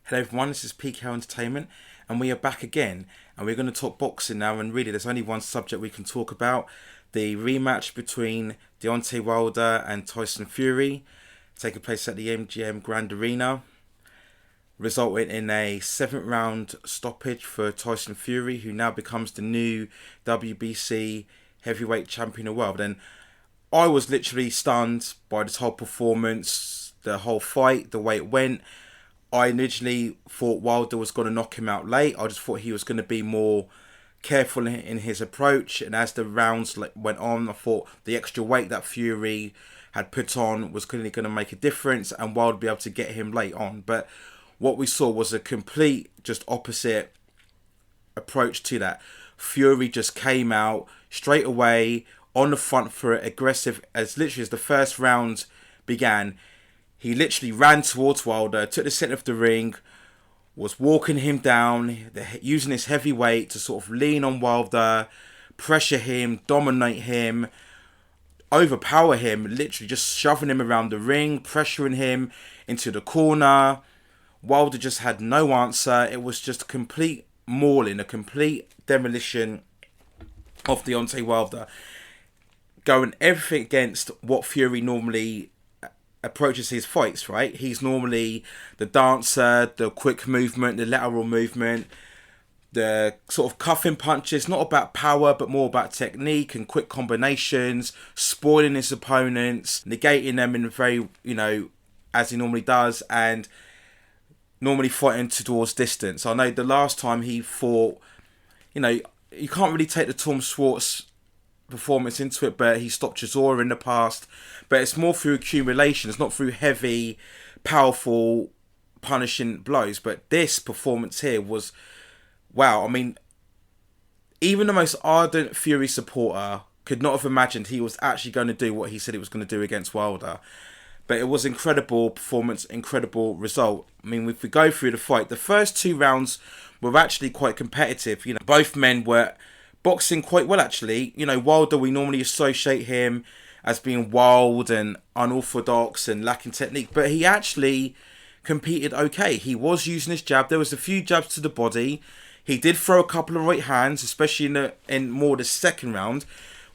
Hello everyone, this is PK Entertainment and we are back again and we're going to talk boxing now, and really there's only one subject we can talk about: the rematch between Deontay Wilder and Tyson Fury, taking place at the MGM Grand Arena, resulting in a 7th round stoppage for Tyson Fury, who now becomes the new WBC heavyweight champion of the world. And I was literally stunned by this whole performance, the whole fight, the way it went. I originally thought Wilder was going to knock him out late. I just thought he was going to be more careful in his approach. And as the rounds went on, I thought the extra weight that Fury had put on was clearly going to make a difference and Wilder would be able to get him late on. But what we saw was a complete, just opposite approach to that. Fury just came out straight away on the front foot, aggressive, as literally as the first round began. He literally ran towards Wilder, took the centre of the ring, was walking him down, using his heavy weight to sort of lean on Wilder, pressure him, dominate him, overpower him, literally just shoving him around the ring, pressuring him into the corner. Wilder just had no answer. It was just a complete mauling, a complete demolition of Deontay Wilder, going everything against what Fury normally approaches his fights, right? He's normally the dancer, the quick movement, the lateral movement, the sort of cuffing punches, not about power, but more about technique and quick combinations, spoiling his opponents, negating them in a very, as he normally does, and normally fighting towards distance. I know the last time he fought, you can't really take the Tom Schwartz performance into it, but he stopped Chisora in the past. But it's more through accumulation. It's not through heavy, powerful, punishing blows. But this performance here was, wow. I mean, even the most ardent Fury supporter could not have imagined he was actually going to do what he said he was going to do against Wilder. But it was incredible performance, incredible result. I mean, if we go through the fight, the first 2 rounds were actually quite competitive. Both men were boxing quite well, actually. Wilder, we normally associate him as being wild and unorthodox and lacking technique, but he actually competed okay. He was using his jab. There was a few jabs to the body. He did throw a couple of right hands, especially in more the second round,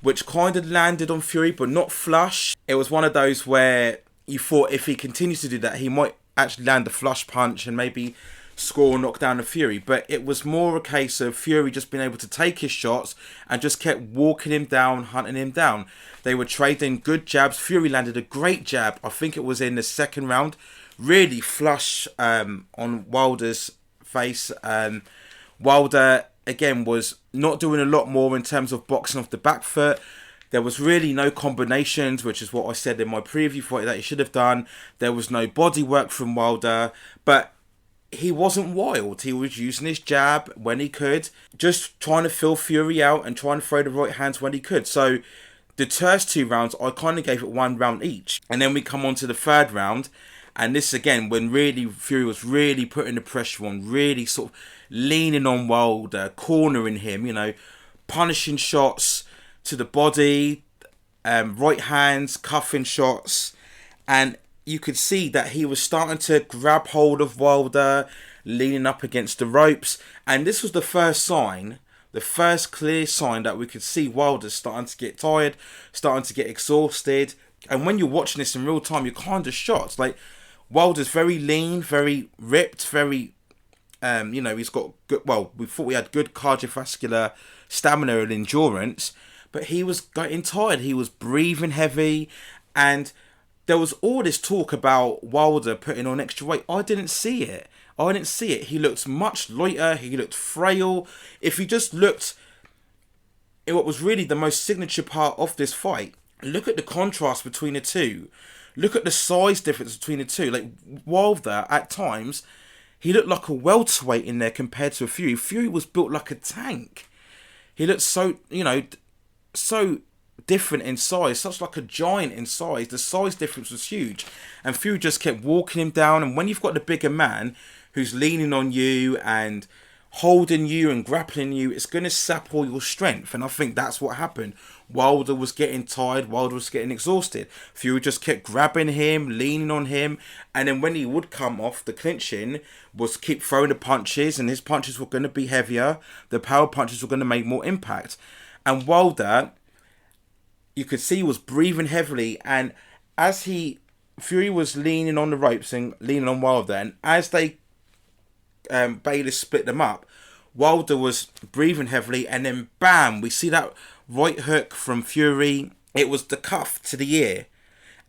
which kind of landed on Fury, but not flush. It was one of those where you thought if he continues to do that, he might actually land a flush punch and maybe score or knock down the Fury. But it was more a case of Fury just being able to take his shots and just kept walking him down, hunting him down. They were trading good jabs. Fury landed a great jab. I think it was in the second round. Really flush on Wilder's face. Wilder, again, was not doing a lot more in terms of boxing off the back foot. There was really no combinations, which is what I said in my preview fight that he should have done. There was no body work from Wilder. But he wasn't wild. He was using his jab when he could, just trying to fill Fury out and trying to throw the right hands when he could. So the first 2 rounds, I kind of gave it 1 round each. And then we come on to the 3rd round. And this, again, when really Fury was really putting the pressure on, really sort of leaning on Wilder, cornering him, punishing shots to the body, right hands, cuffing shots. And you could see that he was starting to grab hold of Wilder, leaning up against the ropes. And this was the first sign, the first clear sign that we could see Wilder starting to get tired, starting to get exhausted. And when you're watching this in real time, you're kind of shocked. Like, Wilder's very lean, very ripped, very, he's got good, we thought we had good cardiovascular stamina and endurance, but he was getting tired. He was breathing heavy, and there was all this talk about Wilder putting on extra weight. I didn't see it. He looked much lighter. He looked frail. If you just looked at what was really the most signature part of this fight, look at the contrast between the two. Look at the size difference between the two. Like, Wilder, at times, he looked like a welterweight in there compared to a Fury. Fury was built like a tank. He looked so, so different in size, such like a giant in size. The size difference was huge, and Fury just kept walking him down. And when you've got the bigger man who's leaning on you and holding you and grappling you, it's going to sap all your strength. And I think that's what happened. Wilder was getting tired. Wilder was getting exhausted. Fury just kept grabbing him, leaning on him. And then when he would come off, the clinching was keep throwing the punches. And his punches were going to be heavier. The power punches were going to make more impact. And Wilder, you could see, was breathing heavily. And as Fury was leaning on the ropes and leaning on Wilder. And as they Bayless split them up, Wilder was breathing heavily, and then bam, we see that right hook from Fury. It was the cuff to the ear.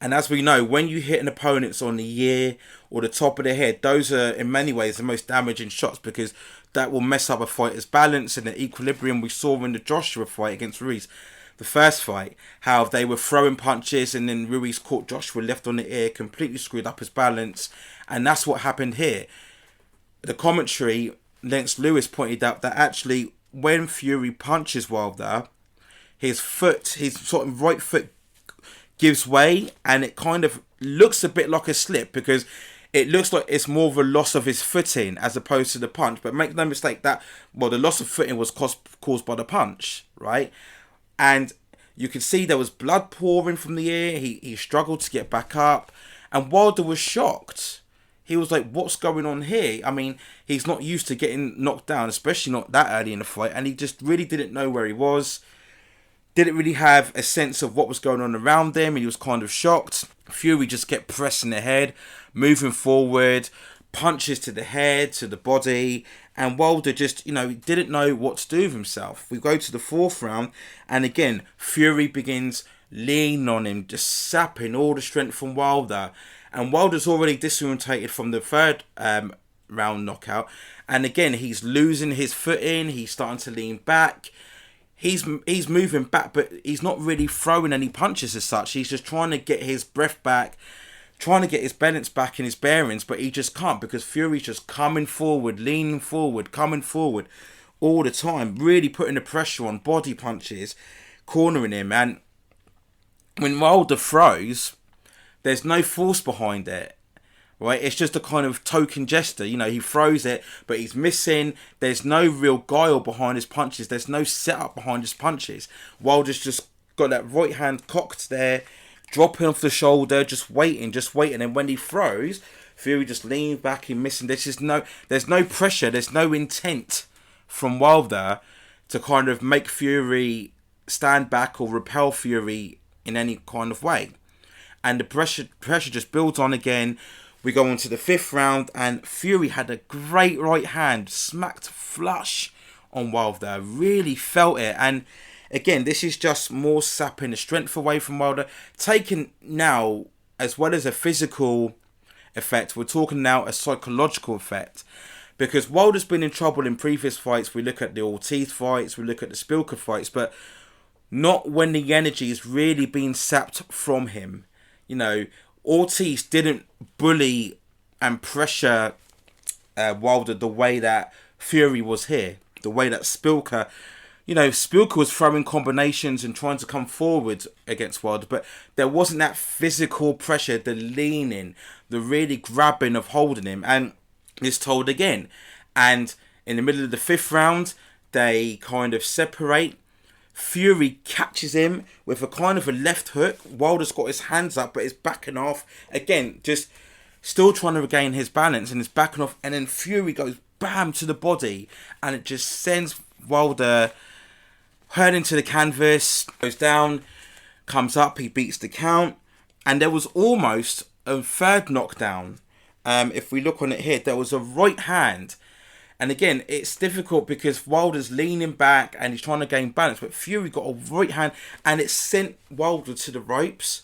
And as we know, when you hit an opponent on the ear or the top of the head, those are in many ways the most damaging shots, because that will mess up a fighter's balance and the equilibrium. We saw in the Joshua fight against Ruiz, the first fight, how they were throwing punches and then Ruiz caught Joshua left on the ear, completely screwed up his balance. And that's what happened here. The commentary, Lennox Lewis, pointed out that actually when Fury punches Wilder, his sort of right foot gives way, and it kind of looks a bit like a slip, because it looks like it's more of a loss of his footing as opposed to the punch. But make no mistake that, well, the loss of footing was caused by the punch, right? And you could see there was blood pouring from the ear. He struggled to get back up, and Wilder was shocked. He was like, what's going on here? I mean, he's not used to getting knocked down, especially not that early in the fight. And he just really didn't know where he was. Didn't really have a sense of what was going on around him. He was kind of shocked. Fury just kept pressing ahead, moving forward, punches to the head, to the body. And Wilder just, didn't know what to do with himself. We go to the fourth round. And again, Fury begins leaning on him, just sapping all the strength from Wilder. And Wilder's already disorientated from the third round knockout. And again, he's losing his footing. He's starting to lean back. He's moving back, but he's not really throwing any punches as such. He's just trying to get his breath back, trying to get his balance back and his bearings, but he just can't, because Fury's just coming forward, leaning forward, coming forward all the time, really putting the pressure on, body punches, cornering him. And when Wilder throws, there's no force behind it, right? It's just a kind of token gesture. He throws it, but he's missing. There's no real guile behind his punches. There's no setup behind his punches. Wilder's just got that right hand cocked there, dropping off the shoulder, just waiting. And when he throws, Fury just leans back and missing. There's no pressure. There's no intent from Wilder to kind of make Fury stand back or repel Fury in any kind of way. And the pressure just builds on again. We go on to the fifth round, and Fury had a great right hand, smacked flush on Wilder. Really felt it. And again, this is just more sapping the strength away from Wilder. Taken now, as well as a physical effect, we're talking now a psychological effect. Because Wilder's been in trouble in previous fights. We look at the Ortiz fights, we look at the Spilka fights, but not when the energy is really being sapped from him. Ortiz didn't bully and pressure Wilder the way that Fury was here. The way that Spilka was throwing combinations and trying to come forward against Wilder, but there wasn't that physical pressure, the leaning, the really grabbing of holding him. And it's told again. And in the middle of the fifth round, they kind of separate. Fury catches him with a kind of a left hook. Wilder's got his hands up, but he's backing off. Again, just still trying to regain his balance, and he's backing off. And then Fury goes bam to the body, and it just sends Wilder hurling to the canvas. Goes down, comes up, he beats the count. And there was almost a third knockdown. If we look on it here, there was a right hand. And again, it's difficult because Wilder's leaning back and he's trying to gain balance. But Fury got a right hand and it sent Wilder to the ropes.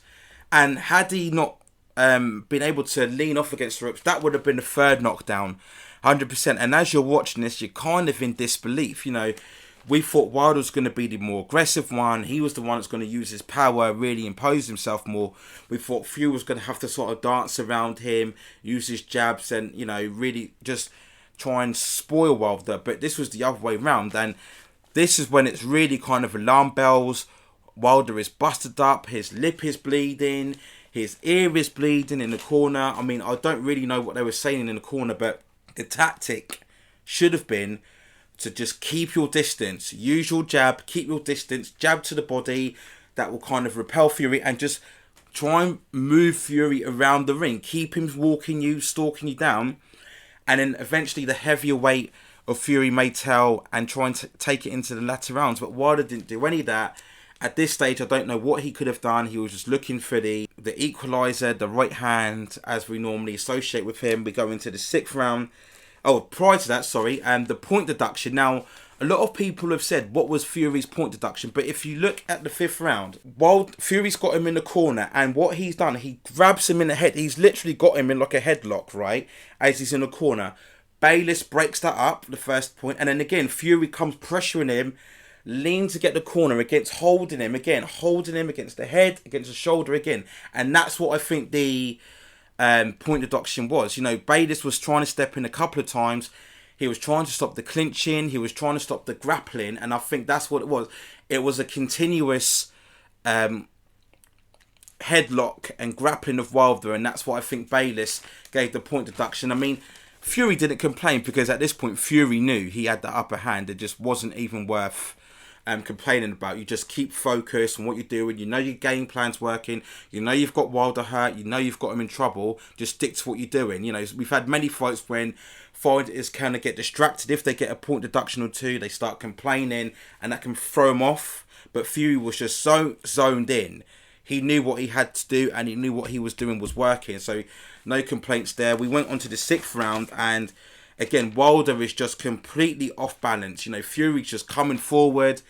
And had he not been able to lean off against the ropes, that would have been the third knockdown, 100%. And as you're watching this, you're kind of in disbelief. We thought Wilder was going to be the more aggressive one. He was the one that's going to use his power, really impose himself more. We thought Fury was going to have to sort of dance around him, use his jabs and, really just try and spoil Wilder. But this was the other way round. And this is when it's really kind of alarm bells. Wilder is busted up. His lip is bleeding. His ear is bleeding in the corner. I mean, I don't really know what they were saying in the corner, but the tactic should have been to just keep your distance. Use your jab, keep your distance, jab to the body. That will kind of repel Fury and just try and move Fury around the ring. Keep him walking you, stalking you down. And then eventually the heavier weight of Fury may tell and try and take it into the latter rounds. But Wilder didn't do any of that. At this stage, I don't know what he could have done. He was just looking for the equaliser, the right hand, as we normally associate with him. We go into the 6th round. Oh, prior to that, sorry, and the point deduction. Now, a lot of people have said, what was Fury's point deduction? But if you look at the 5th round, while Fury's got him in the corner, and what he's done, he grabs him in the head. He's literally got him in like a headlock, right, as he's in the corner. Bayless breaks that up, the first point, and then again, Fury comes pressuring him, leans to get the corner against holding him against the head, against the shoulder again. And that's what I think the point deduction was. You know, Bayless was trying to step in a couple of times. He was trying to stop the clinching. He was trying to stop the grappling. And I think that's what it was. It was a continuous headlock and grappling of Wilder. And that's what I think Bayless gave the point deduction. I mean, Fury didn't complain because at this point, Fury knew he had the upper hand. It just wasn't even worth complaining about. You just keep focused on what you're doing. You know your game plan's working. You know you've got Wilder hurt. You know you've got him in trouble. Just stick to what you're doing. You know, we've had many fights when fighters kind of get distracted. If they get a point deduction or two, they start complaining and that can throw them off. But Fury was just so zoned in. He knew what he had to do and he knew what he was doing was working. So no complaints there. We went on to the 6th round and again, Wilder is just completely off balance. You know, Fury's just coming forward,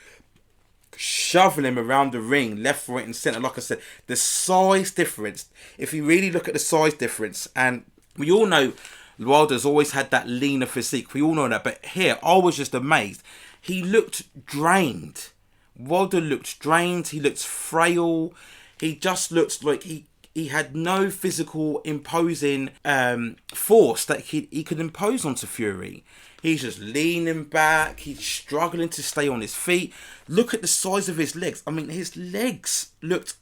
shoving him around the ring, left, right and centre. Like I said, the size difference, if you really look at the size difference, and we all know Wilder's always had that leaner physique. We all know that. But here, I was just amazed. He looked drained. Wilder looked drained. He looked frail. He just looked like he had no physical imposing force that he could impose onto Fury. He's just leaning back. He's struggling to stay on his feet. Look at the size of his legs. I mean, his legs looked...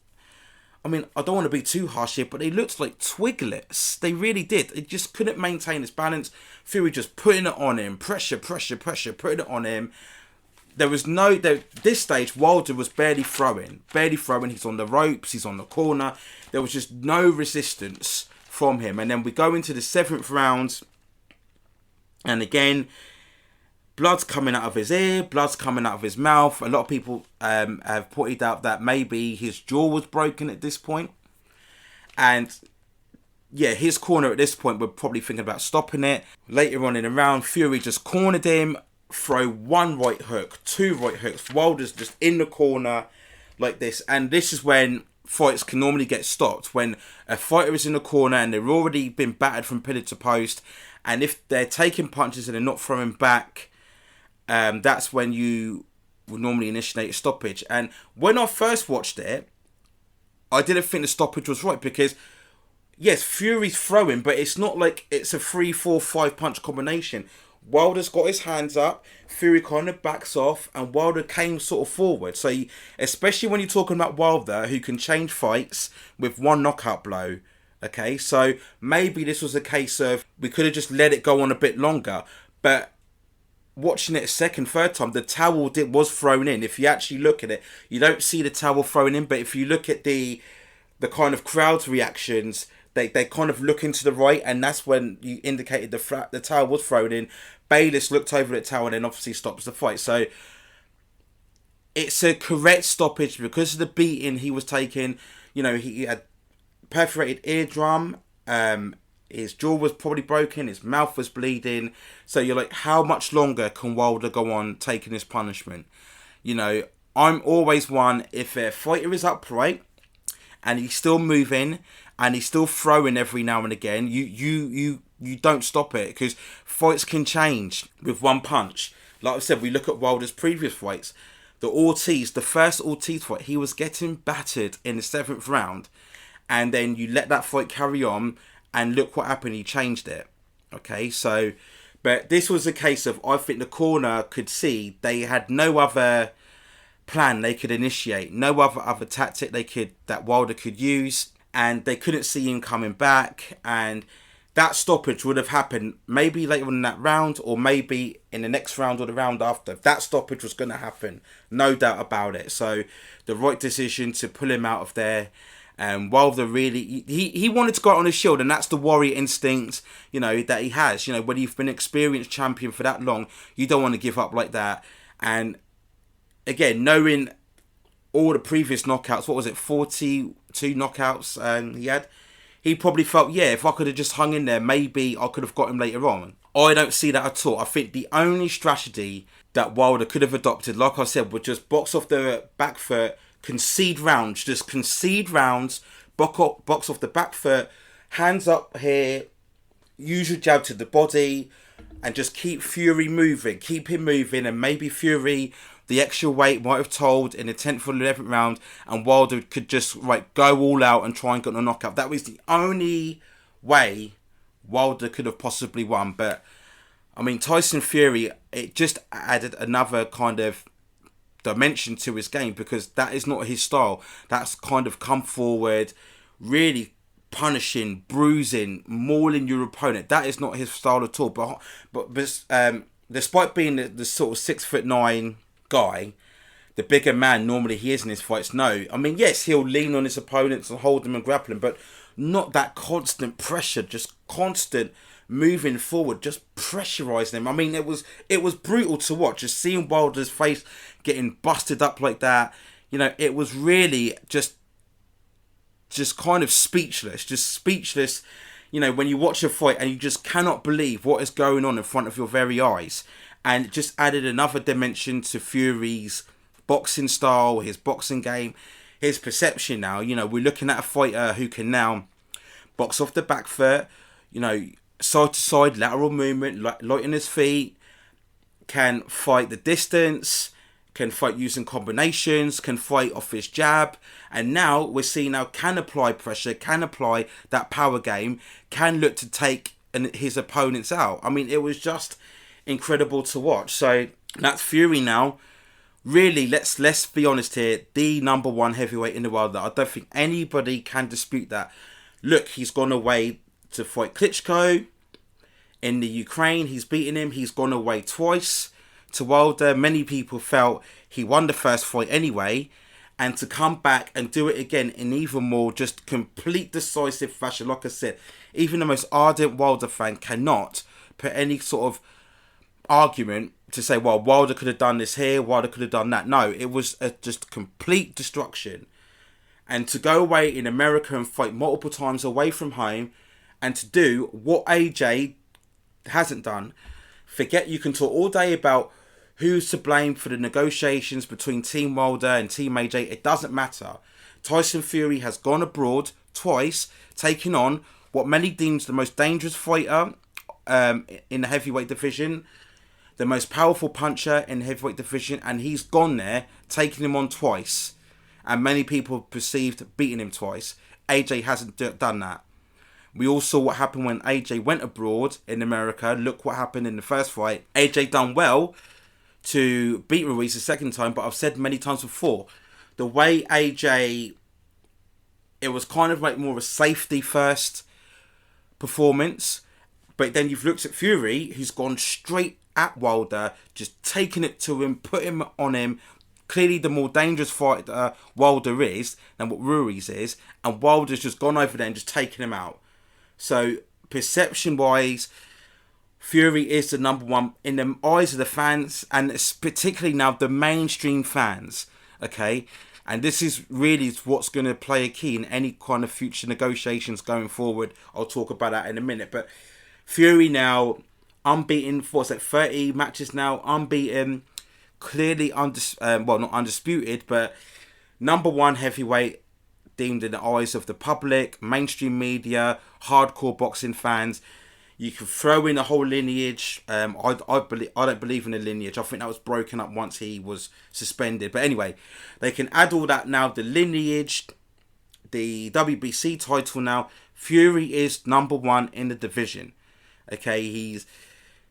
I mean, I don't want to be too harsh here, but they looked like twiglets. They really did. It just couldn't maintain his balance. Fury just putting it on him. Pressure, putting it on him. There was no... This stage, Wilder was barely throwing. He's on the ropes. He's on the corner. There was just no resistance from him. And then we go into the 7th round. And again, blood's coming out of his ear. Blood's coming out of his mouth. A lot of people have pointed out that maybe his jaw was broken at this point. And yeah, his corner at this point were probably thinking about stopping it. Later on in the round, Fury just cornered him. Throw one right hook, two right hooks. Wilder's just in the corner like this. And this is when fights can normally get stopped. When a fighter is in the corner and they've already been battered from pillar to post. And if they're taking punches and they're not throwing back, that's when you would normally initiate a stoppage. And when I first watched it, I didn't think the stoppage was right. Because, yes, Fury's throwing, but it's not like it's a 3, 4, 5 punch combination. Wilder's got his hands up, Fury kind of backs off, and Wilder came sort of forward. So, especially when you're talking about Wilder, who can change fights with one knockout blow, okay? So, maybe this was a case of, we could have just let it go on a bit longer, but watching it a second, third time, the towel was thrown in. If you actually look at it, you don't see the towel thrown in, but if you look at the kind of crowd's reactions, they kind of look into the right, and that's when you indicated the towel was thrown in. Bayless looked over at the towel and then obviously stops the fight. So it's a correct stoppage because of the beating he was taking. You know, he had perforated eardrum. His jaw was probably broken. His mouth was bleeding. So you're like, how much longer can Wilder go on taking his punishment? You know, I'm always one, if a fighter is upright and he's still moving and he's still throwing every now and again, you don't stop it, because fights can change with one punch. Like I said, we look at Wilder's previous fights. The first Ortiz fight, he was getting battered in the 7th round, and then you let that fight carry on, and look what happened, he changed it. Okay, so, but this was a case of, I think the corner could see they had no other plan they could initiate, no other tactic that Wilder could use, and they couldn't see him coming back, and that stoppage would have happened maybe later on in that round, or maybe in the next round or the round after. That stoppage was going to happen, no doubt about it. So the right decision to pull him out of there. And Wilder really, he wanted to go out on his shield, and that's the warrior instinct, that he has. When you've been an experienced champion for that long, you don't want to give up like that. And again, knowing all the previous knockouts, what was it, 42 knockouts he had, he probably felt, yeah, if I could have just hung in there, maybe I could have got him later on. I don't see that at all. I think the only strategy that Wilder could have adopted, like I said, would just box off the back foot, concede rounds, box off the back foot, hands up here, use your jab to the body, and just keep Fury moving, keep him moving, and maybe Fury, the extra weight might have told in the 10th or 11th round, and Wilder could just go all out and try and get a knockout. That was the only way Wilder could have possibly won. But I mean, Tyson Fury, it just added another kind of dimension to his game, because that is not his style. That's kind of come forward, really punishing, bruising, mauling your opponent. That is not his style at all. But despite being the sort of 6'9" guy, the bigger man normally he is in his fights, no. I mean, yes, he'll lean on his opponents and hold them and grapple them, but not that constant pressure, just constant moving forward, just pressurising him. I mean, it was brutal to watch, just seeing Wilder's face getting busted up like that. It was really just kind of speechless, when you watch a fight and you just cannot believe what is going on in front of your very eyes. And it just added another dimension to Fury's boxing style, his boxing game, his perception now. We're looking at a fighter who can now box off the back foot, side to side, lateral movement, light in his feet, can fight the distance, can fight using combinations, can fight off his jab. And now we're seeing can apply pressure, can apply that power game, can look to take his opponents out. I mean, it was just incredible to watch. So that's Fury now. Really, let's be honest here, the number one heavyweight in the world. I don't think anybody can dispute that. Look, he's gone away to fight Klitschko in the Ukraine. He's beaten him. He's gone away twice to Wilder. Many people felt he won the first fight anyway, and to come back and do it again in even more just complete decisive fashion. Like I said, even the most ardent Wilder fan cannot put any sort of argument to say, well, Wilder could have done this here, Wilder could have done that. No, it was just complete destruction. And to go away in America and fight multiple times away from home, and to do what AJ hasn't done. Forget, you can talk all day about who's to blame for the negotiations between Team Wilder and Team AJ. It doesn't matter. Tyson Fury has gone abroad twice, taking on what many deems the most dangerous fighter in the heavyweight division, the most powerful puncher in the heavyweight division, and he's gone there, taking him on twice. And many people perceived beating him twice. AJ hasn't done that. We all saw what happened when AJ went abroad in America. Look what happened in the first fight. AJ done well to beat Ruiz the second time, but I've said many times before, the way AJ, it was kind of like more of a safety first performance. But then you've looked at Fury, who's gone straight at Wilder, just taking it to him, put him on him. Clearly the more dangerous fighter Wilder is than what Ruiz is, and Wilder's just gone over there and just taken him out. So perception-wise, Fury is the number one in the eyes of the fans, and it's particularly now the mainstream fans. Okay, and this is really what's going to play a key in any kind of future negotiations going forward. I'll talk about that in a minute. But Fury now unbeaten for 30 matches now, unbeaten, clearly not undisputed, but number one heavyweight deemed in the eyes of the public, mainstream media, hardcore boxing fans. You can throw in the whole lineage. I don't believe in the lineage. I think that was broken up once he was suspended. But anyway, they can add all that now. The lineage, the WBC title now. Fury is number one in the division. Okay,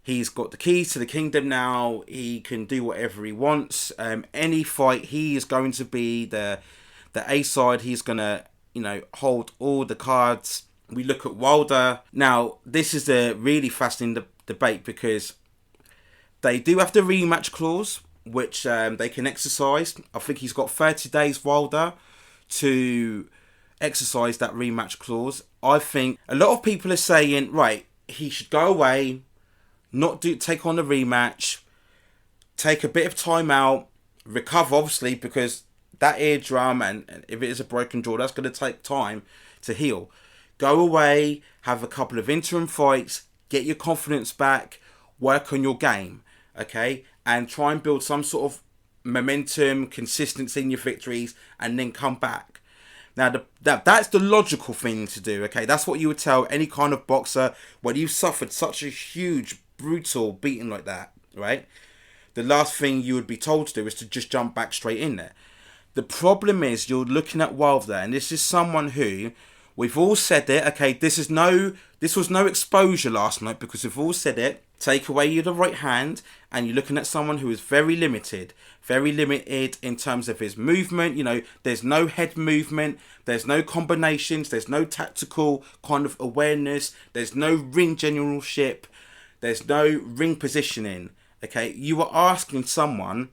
he's got the keys to the kingdom now. He can do whatever he wants. Any fight, he is going to be the A side. He's gonna, hold all the cards. we look at Wilder. Now, this is a really fascinating debate because they do have the rematch clause, which they can exercise. I think he's got 30 days, Wilder, to exercise that rematch clause. I think a lot of people are saying, right, he should go away, not take on the rematch, take a bit of time out, recover, obviously, because that eardrum, and if it is a broken jaw, that's going to take time to heal. Go away, have a couple of interim fights, get your confidence back, work on your game, okay? And try and build some sort of momentum, consistency in your victories, and then come back. Now, that's the logical thing to do, okay? That's what you would tell any kind of boxer when you've suffered such a huge, brutal beating like that, right? The last thing you would be told to do is to just jump back straight in there. The problem is you're looking at Wilder, and this is someone who, we've all said it, okay, this was no exposure last night because we've all said it. Take away the right hand, and you're looking at someone who is very limited in terms of his movement. You know, there's no head movement, there's no combinations, there's no tactical kind of awareness, there's no ring generalship, there's no ring positioning. Okay, you are asking someone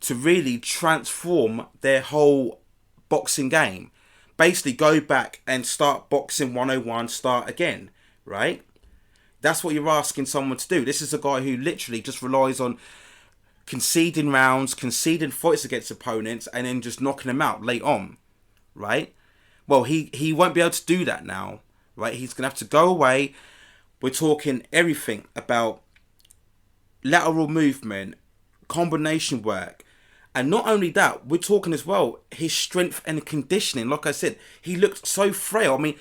to really transform their whole boxing game. Basically, go back and start boxing 101, start again, right? That's what you're asking someone to do. This is a guy who literally just relies on conceding rounds, conceding fights against opponents, and then just knocking them out late on, right? Well, he won't be able to do that now, right? He's going to have to go away. We're talking everything about lateral movement, combination work, and not only that, we're talking as well his strength and conditioning. Like I said, he looked so frail. I mean,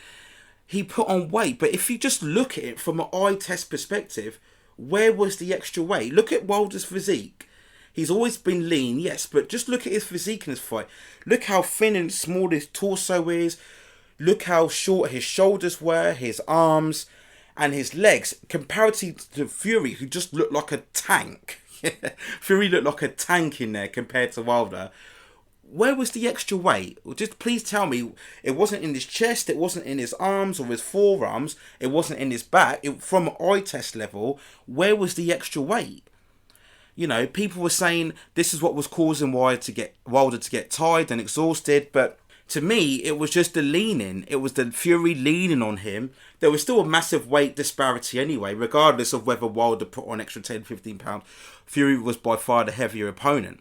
he put on weight, but if you just look at it from an eye test perspective, where was the extra weight? Look at Wilder's physique. He's always been lean, yes, but just look at his physique in this fight. Look how thin and small his torso is. Look how short his shoulders were, his arms, and his legs, comparatively to Fury, who just looked like a tank. Fury looked like a tank in there compared to Wilder. Where was the extra weight? Just please tell me. It wasn't in his chest, it wasn't in his arms or his forearms, it wasn't in his back. From an eye test level, where was the extra weight? You know, people were saying this is what was causing Wilder to get tired and exhausted, but to me, it was just the leaning. It was the Fury leaning on him. There was still a massive weight disparity anyway, regardless of whether Wilder put on extra 10, 15 pounds. Fury was by far the heavier opponent.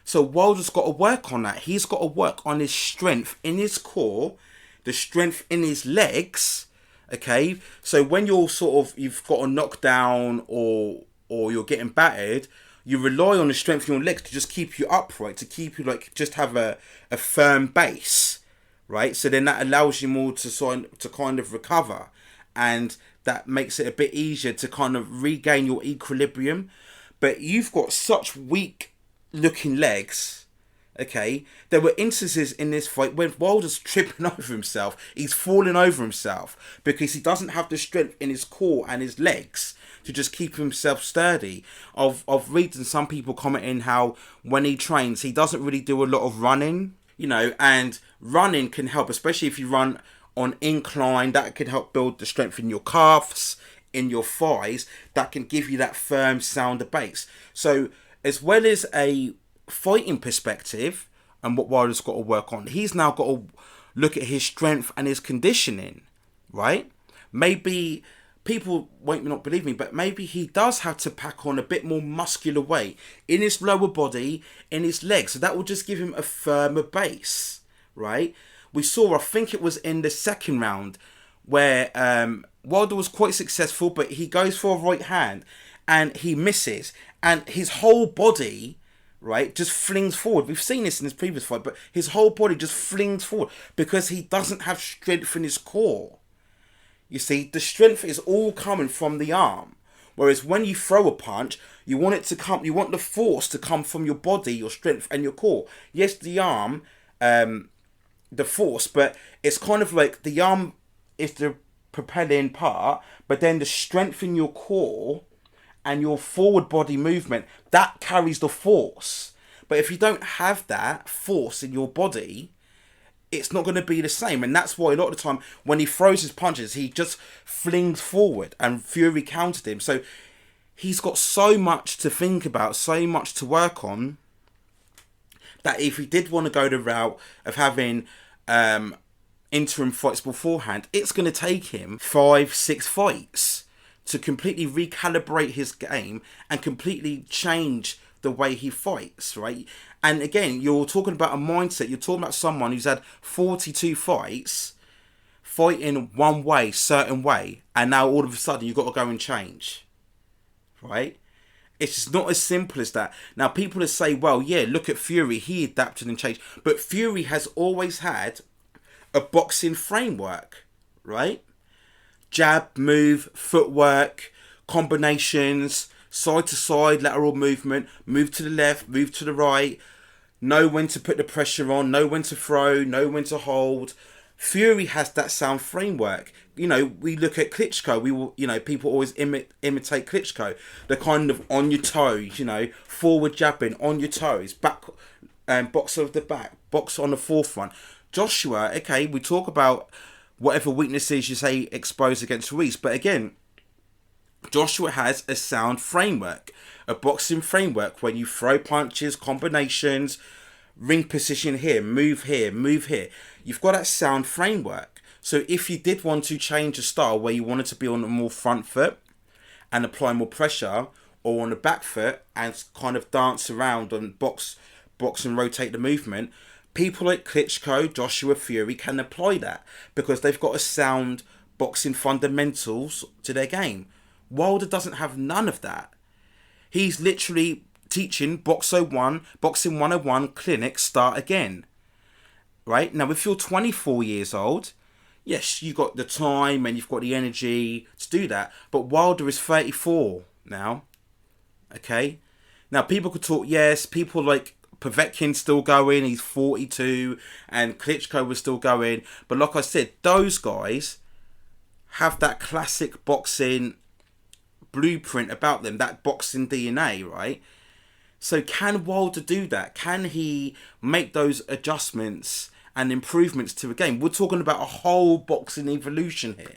So Wilder's got to work on that. He's got to work on his strength in his core, the strength in his legs, okay? So when you've got a knockdown or you're getting battered, you rely on the strength in your legs to just keep you upright, to keep you just have a firm base, right? So then that allows you more to kind of recover, and that makes it a bit easier to kind of regain your equilibrium. But you've got such weak looking legs, okay? There were instances in this fight when Wilder's tripping over himself. He's falling over himself because he doesn't have the strength in his core and his legs to just keep himself sturdy. I've read some people commenting how when he trains, he doesn't really do a lot of running, you know, and running can help, especially if you run on incline. That can help build the strength in your calves, in your thighs. That can give you that firm, sounder base. So as well as a fighting perspective and what Wilder's got to work on, he's now got to look at his strength and his conditioning, right? Maybe people won't not believe me, but maybe he does have to pack on a bit more muscular weight in his lower body, in his legs. So that will just give him a firmer base, right? We saw, I think it was in the second round, where Wilder was quite successful, but he goes for a right hand and he misses. And his whole body, right, just flings forward. We've seen this in his previous fight, but his whole body just flings forward because he doesn't have strength in his core. You see, the strength is all coming from the arm. Whereas when you throw a punch, you want the force to come from your body, your strength, and your core. Yes, the arm, the force, but it's kind of like the arm is the propelling part, but then the strength in your core and your forward body movement, that carries the force. But if you don't have that force in your body, it's not going to be the same. And that's why a lot of the time when he throws his punches, he just flings forward and Fury countered him. So he's got so much to think about, so much to work on, that if he did want to go the route of having interim fights beforehand, it's going to take him 5-6 fights to completely recalibrate his game and completely change the way he fights, right? And again, you're talking about a mindset. You're talking about someone who's had 42 fights fighting one way, certain way, and now all of a sudden you've got to go and change, right? It's just not as simple as that. Now, people will say, well, yeah, look at Fury. He adapted and changed. But Fury has always had a boxing framework, right? Jab, move, footwork, combinations, side to side, lateral movement, move to the left, move to the right, know when to put the pressure on, know when to throw, know when to hold. Fury has that sound framework. You know, we look at Klitschko, we will, you know, people always imitate Klitschko. The kind of on your toes, you know, forward jabbing, on your toes, back, box of the back, box on the forefront. Joshua, okay, we talk about whatever weaknesses you say exposed against Ruiz, but again, Joshua has a sound framework, a boxing framework where you throw punches, combinations, ring position here, move here, move here. You've got that sound framework. So if you did want to change a style where you wanted to be on a more front foot and apply more pressure, or on the back foot and kind of dance around and box and rotate the movement, people like Klitschko, Joshua, Fury can apply that because they've got a sound boxing fundamentals to their game. Wilder doesn't have none of that. He's literally teaching Boxing 101 clinic, start again. Right? Now, if you're 24 years old, yes, you've got the time and you've got the energy to do that. But Wilder is 34 now. Okay? Now, people could talk, yes, people like Povetkin's still going, he's 42, and Klitschko was still going. But like I said, those guys have that classic boxing blueprint about them, that boxing DNA, right? So can Wilder do that? Can he make those adjustments and improvements to a game? We're talking about a whole boxing evolution here.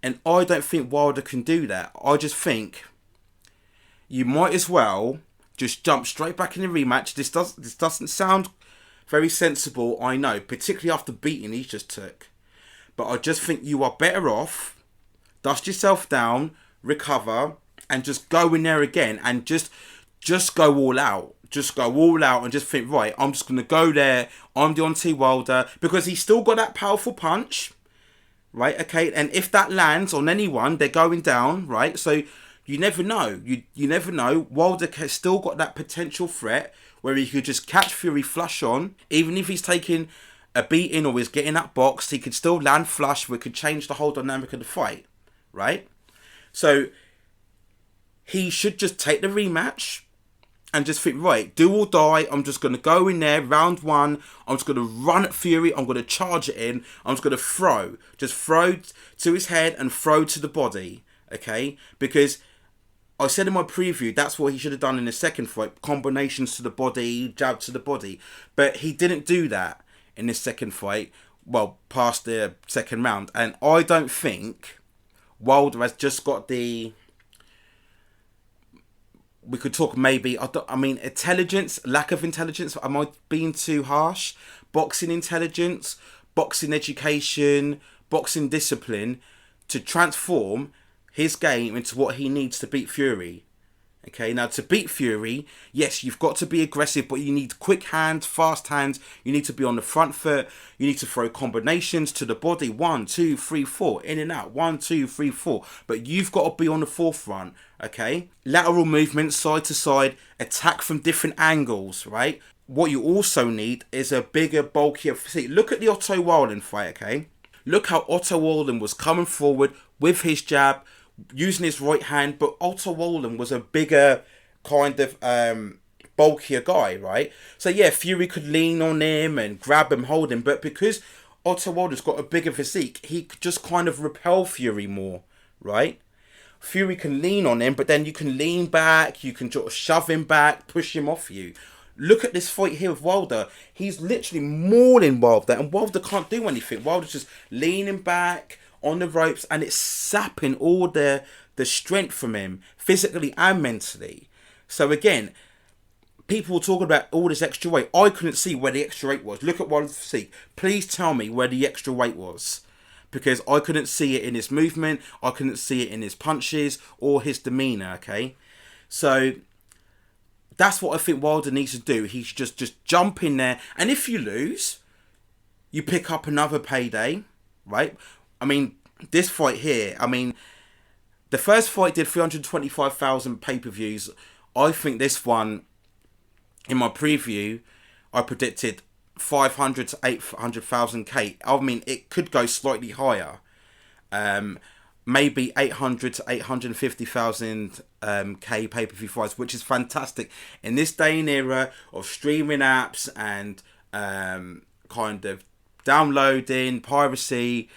And I don't think Wilder can do that. I just think you might as well just jump straight back in the rematch. This doesn't sound very sensible, I know, particularly after beating he just took. But I just think you are better off, dust yourself down, recover, and just go in there again and just go all out. Just go all out and just think, right, I'm just going to go there. I'm Deontay Wilder. Because he's still got that powerful punch, right? Okay, and if that lands on anyone, they're going down, right? So you never know. You never know. Wilder has still got that potential threat where he could just catch Fury flush on. Even if he's taking a beating or he's getting that boxed, he could still land flush, which could change the whole dynamic of the fight, right? So he should just take the rematch and just think, right, do or die. I'm just going to go in there, round one. I'm just going to run at Fury. I'm going to charge it in. I'm just going to throw. Just throw to his head and throw to the body, okay? Because I said in my preview, that's what he should have done in the second fight. Combinations to the body, jab to the body. But he didn't do that in this second fight, well, past the second round. And I don't think Wilder has just got the... We could talk maybe, I mean, intelligence, lack of intelligence. Am I being too harsh? Boxing intelligence, boxing education, boxing discipline to transform his game into what he needs to beat Fury. Okay, now to beat Fury, yes, you've got to be aggressive, but you need quick hands, fast hands. You need to be on the front foot. You need to throw combinations to the body. 1, 2, 3, 4. In and out. 1, 2, 3, 4. But you've got to be on the forefront. Okay? Lateral movement, side to side. Attack from different angles, right? What you also need is a bigger, bulkier physique. Look at the Otto Wallin fight, okay? Look how Otto Wallin was coming forward with his jab, using his right hand, but Otto Wallin was a bigger, kind of bulkier guy, right? So yeah, Fury could lean on him and grab him, hold him, but because Otto Wallin's got a bigger physique, he could just kind of repel Fury more, right? Fury can lean on him, but then you can lean back, you can sort of shove him back, push him off you. Look at this fight here with Wilder. He's literally mauling Wilder, and Wilder can't do anything. Wilder's just leaning back on the ropes, and it's sapping all the strength from him, physically and mentally. So again, people were talking about all this extra weight. I couldn't see where the extra weight was. Look at Wilder's physique. Please tell me where the extra weight was. Because I couldn't see it in his movement, I couldn't see it in his punches or his demeanour, okay? So that's what I think Wilder needs to do. He's just jump in there. And if you lose, you pick up another payday, right? I mean, this fight here, I mean, the first fight did 325,000 pay-per-views. I think this one, in my preview, I predicted 500 to 800,000 K. I mean, it could go slightly higher. Maybe 800 to 850,000 K pay-per-view fights, which is fantastic in this day and era of streaming apps and kind of downloading, piracy,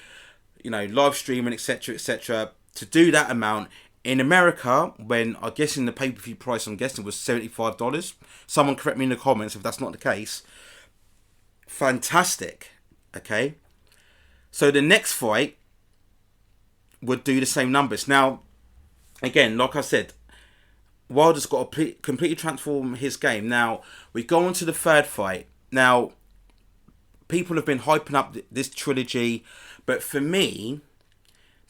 you know, live streaming, etc., etc. To do that amount in America, when I'm guessing the pay-per-view price, I'm guessing, was $75. Someone correct me in the comments if that's not the case. Fantastic. Okay. So the next fight would do the same numbers. Now, again, like I said, Wilder's got to completely transform his game. Now, we go on to the third fight. Now, people have been hyping up this trilogy, but for me,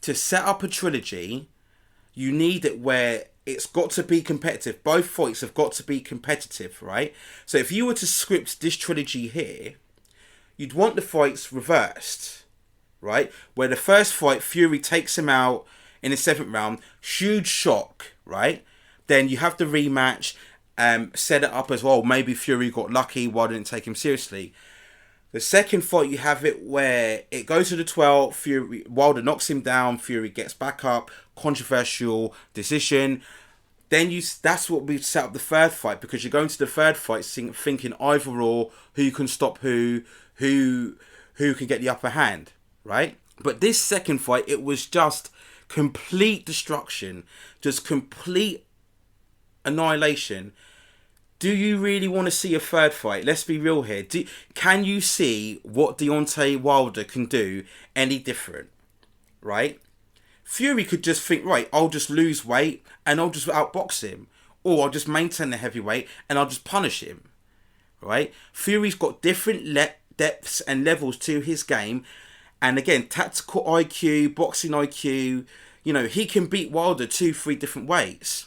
to set up a trilogy, you need it where it's got to be competitive. Both fights have got to be competitive, right? So if you were to script this trilogy here, you'd want the fights reversed, right? Where the first fight, Fury takes him out in the 7th round, huge shock, right? Then you have the rematch, set it up as well. Maybe Fury got lucky, Wilder didn't take him seriously. The second fight, you have it where it goes to the 12th, Wilder knocks him down, Fury gets back up, controversial decision. Then that's what we set up the third fight, because you're going to the third fight thinking either or, who can stop who can get the upper hand, right? But this second fight, it was just complete destruction, just complete annihilation. Do you really want to see a third fight? Let's be real here. Can you see what Deontay Wilder can do any different, right? Fury could just think, right, I'll just lose weight and I'll just outbox him. Or I'll just maintain the heavyweight and I'll just punish him, right? Fury's got different depths and levels to his game. And again, tactical IQ, boxing IQ, you know, he can beat Wilder 2-3 different ways.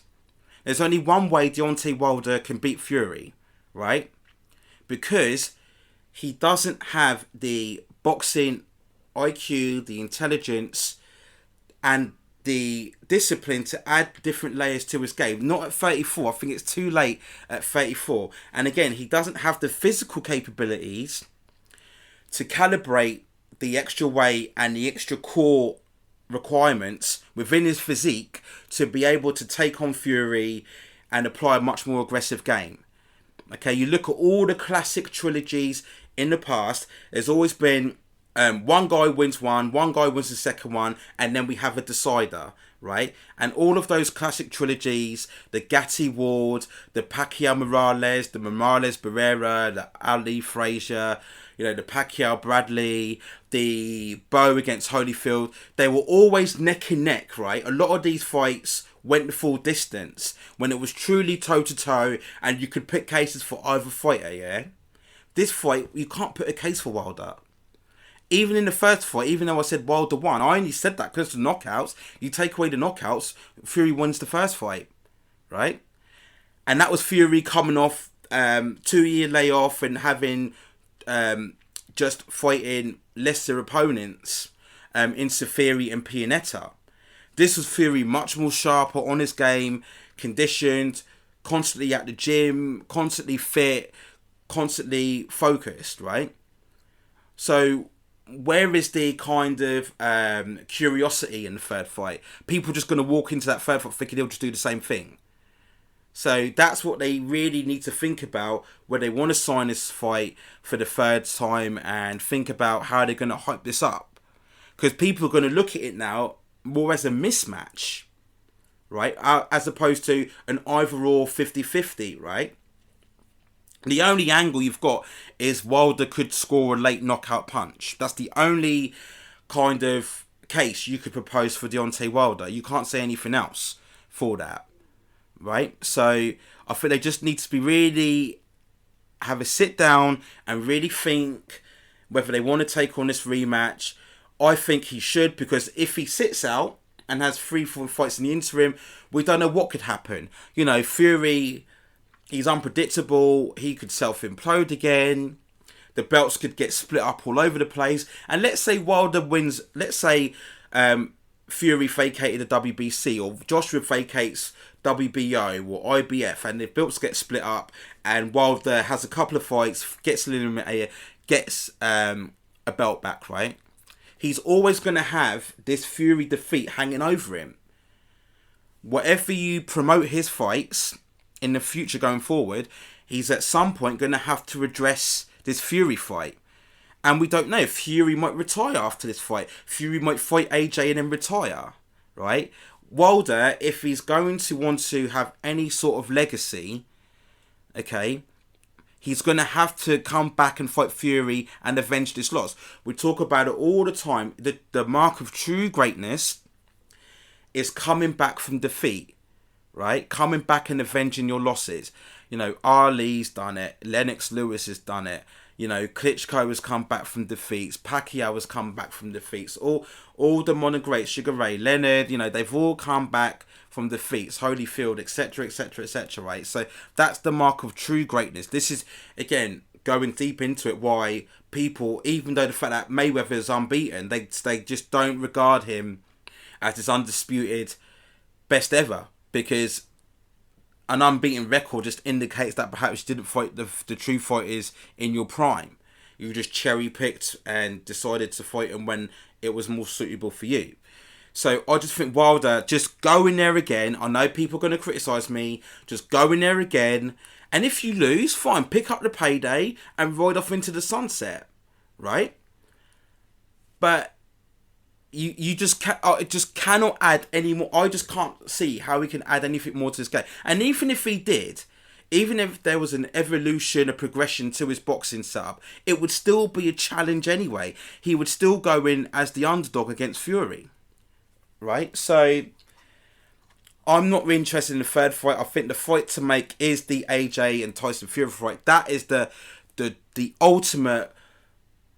There's only one way Deontay Wilder can beat Fury, right? Because he doesn't have the boxing IQ, the intelligence, and the discipline to add different layers to his game. Not at 34. I think it's too late at 34. And again, he doesn't have the physical capabilities to calibrate the extra weight and the extra core requirements within his physique to be able to take on Fury and apply a much more aggressive game. Okay, you look at all the classic trilogies in the past, there's always been one guy wins one guy wins the second one, and then we have a decider, right? And all of those classic trilogies, the Gatti Ward, the Pacquiao Morales, the Morales Barrera, the Ali Frazier, you know, the Pacquiao Bradley, the Bowe against Holyfield, they were always neck and neck, right? A lot of these fights went the full distance when it was truly toe-to-toe and you could pick cases for either fighter, yeah? This fight, you can't put a case for Wilder. Even in the first fight, even though I said Wilder won, I only said that because of the knockouts. You take away the knockouts, Fury wins the first fight, right? And that was Fury coming off 2-year layoff and having just fighting lesser opponents in Safiri and Pianetta. This was Fury much more sharper on his game, conditioned, constantly at the gym, constantly fit, constantly focused, right? So where is the kind of curiosity in the third fight? People just going to walk into that third fight thinking he'll just do the same thing. So that's what they really need to think about when they want to sign this fight for the third time and think about how they're going to hype this up. Because people are going to look at it now more as a mismatch, right? As opposed to an either or 50-50, right? The only angle you've got is Wilder could score a late knockout punch. That's the only kind of case you could propose for Deontay Wilder. You can't say anything else for that, right? So I think they just need to be really have a sit down and really think whether they want to take on this rematch. I think he should, because if he sits out and has 3-4 fights in the interim, we don't know what could happen. You know, Fury, he's unpredictable. He could self-implode again. The belts could get split up all over the place. And let's say Wilder wins. Let's say Fury vacated the WBC, or Joshua vacates WBO or IBF, and the belts get split up, and Wilder has a couple of fights, gets eliminated, gets a belt back, right? He's always going to have this Fury defeat hanging over him. Whatever you promote his fights in the future going forward, he's at some point going to have to address this Fury fight. And we don't know. Fury might retire after this fight. Fury might fight AJ and then retire, right? Wilder, if he's going to want to have any sort of legacy, okay, he's going to have to come back and fight Fury and avenge this loss. We talk about it all the time. The mark of true greatness is coming back from defeat, right? Coming back and avenging your losses. You know, Ali's done it. Lennox Lewis has done it. You know, Klitschko has come back from defeats. Pacquiao has come back from defeats. All the modern greats, Sugar Ray Leonard, you know, they've all come back from defeats. Holyfield, etc., etc., etc., right? So that's the mark of true greatness. This is, again, going deep into it, why people, even though the fact that Mayweather is unbeaten, they just don't regard him as his undisputed best ever, because an unbeaten record just indicates that perhaps you didn't fight the true fighters in your prime. You just cherry picked and decided to fight them when it was more suitable for you. So I just think Wilder, just go in there again. I know people are going to criticise me. Just go in there again. And if you lose, fine. Pick up the payday and ride off into the sunset. Right? But You just it just cannot add any more. I just can't see how he can add anything more to this game. And even if he did, even if there was an evolution, a progression to his boxing setup, it would still be a challenge anyway. He would still go in as the underdog against Fury, right? So I'm not really interested in the third fight. I think the fight to make is the AJ and Tyson Fury fight. That is the ultimate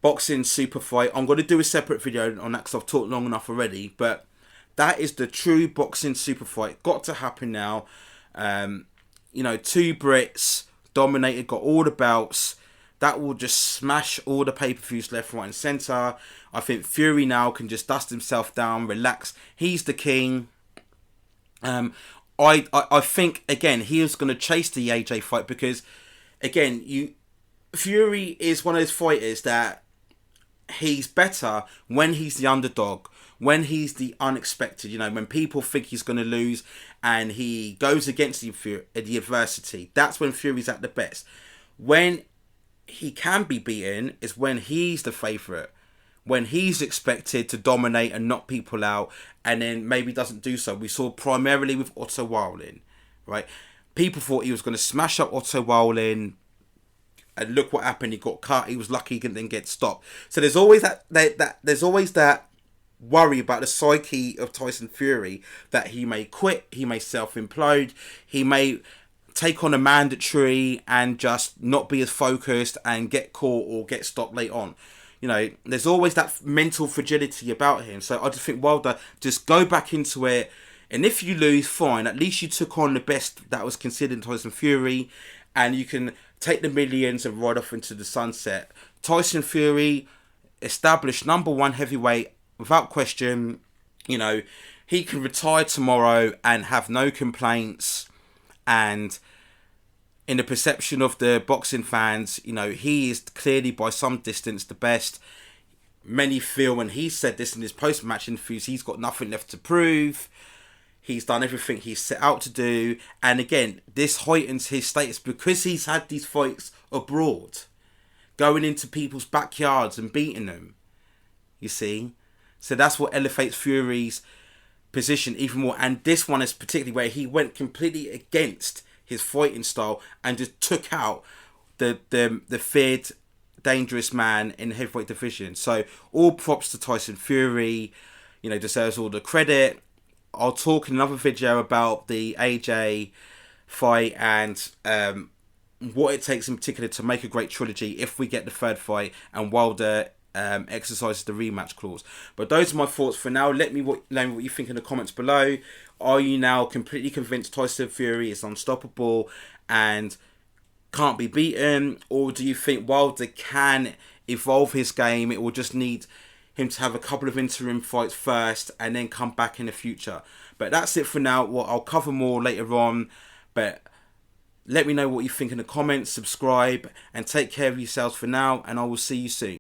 boxing super fight. I'm going to do a separate video on that because I've talked long enough already. But that is the true boxing super fight. Got to happen now. You know, two Brits dominated, got all the belts. That will just smash all the pay-per-views left, right and centre. I think Fury now can just dust himself down, relax. He's the king. I think, again, he is going to chase the AJ fight because, again, Fury is one of those fighters that he's better when he's the underdog, when he's the unexpected, you know, when people think he's going to lose and he goes against the adversity. That's when Fury's at the best. When he can be beaten is when he's the favourite, when he's expected to dominate and knock people out, and then maybe doesn't do so. We saw primarily with Otto Wallin, right? People thought he was going to smash up Otto Wallin, and look what happened. He got cut. He was lucky he didn't get stopped. So there's always there's always that worry about the psyche of Tyson Fury, that he may quit, he may self-implode, he may take on a mandatory and just not be as focused and get caught or get stopped late on. You know, there's always that mental fragility about him. So I just think Wilder, just go back into it. And if you lose, fine. At least you took on the best that was considered Tyson Fury, and you can take the millions and ride off into the sunset. Tyson Fury, established #1 heavyweight without question. You know, he can retire tomorrow and have no complaints. And in the perception of the boxing fans, you know, he is clearly by some distance the best. Many feel, and he said this in his post-match interviews, he's got nothing left to prove. He's done everything he's set out to do. And again, this heightens his status because he's had these fights abroad, going into people's backyards and beating them. You see? So that's what elevates Fury's position even more. And this one is particularly where he went completely against his fighting style and just took out the feared dangerous man in the heavyweight division. So all props to Tyson Fury, deserves all the credit. I'll talk in another video about the AJ fight and what it takes in particular to make a great trilogy if we get the third fight and Wilder exercises the rematch clause. But those are my thoughts for now. Let me know what you think in the comments below. Are you now completely convinced Tyson Fury is unstoppable and can't be beaten, or do you think Wilder can evolve his game? It will just need him to have a couple of interim fights first and then come back in the future. But that's it for now. Well, I'll cover more later on, but let me know what you think in the comments, subscribe, and take care of yourselves for now, and I will see you soon.